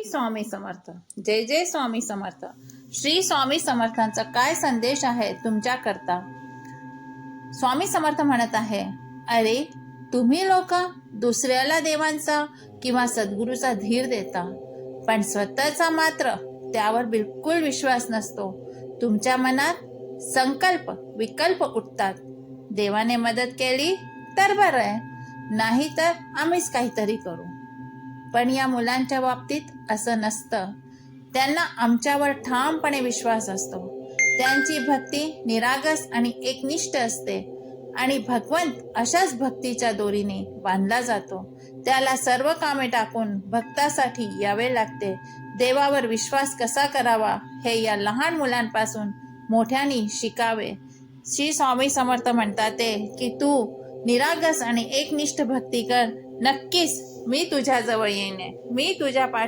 स्वामी समर्थ. जय जय स्वामी समर्थ. श्री स्वामी समर्थांचा काय संदेश आहे तुमच्याकरता. स्वामी समर्थ म्हणत आहे, अरे तुम्ही लोक दुसऱ्याला देवांचा किंवा सद्गुरूचा धीर देता, पण स्वतःचा मात्र त्यावर बिलकुल विश्वास नसतो. तुमच्या मनात संकल्प विकल्प उठतात. देवाने मदत केली तर बरं आहे, नाही तर आम्हीच काहीतरी करू. पण या मुलांच्या बाबतीत असं नसतं. त्यांना आमच्यावर ठामपणे विश्वास असतो. त्यांची भक्ती निरागस आणि एकनिष्ठ असते आणि भगवंत अशाच भक्तीच्या दोरीने बांधला जातो. त्याला सर्व कामे टाकून भक्तासाठी यावे लागते. देवावर विश्वास कसा करावा हे या लहान मुलांपासून मोठ्यांनी शिकावे. श्री स्वामी समर्थ म्हणतात की तू निरागस आणि एकनिष्ठ भक्ती कर, नक्कीच मी तुझ्या जवळ येईन, मी तुझ्या पाठी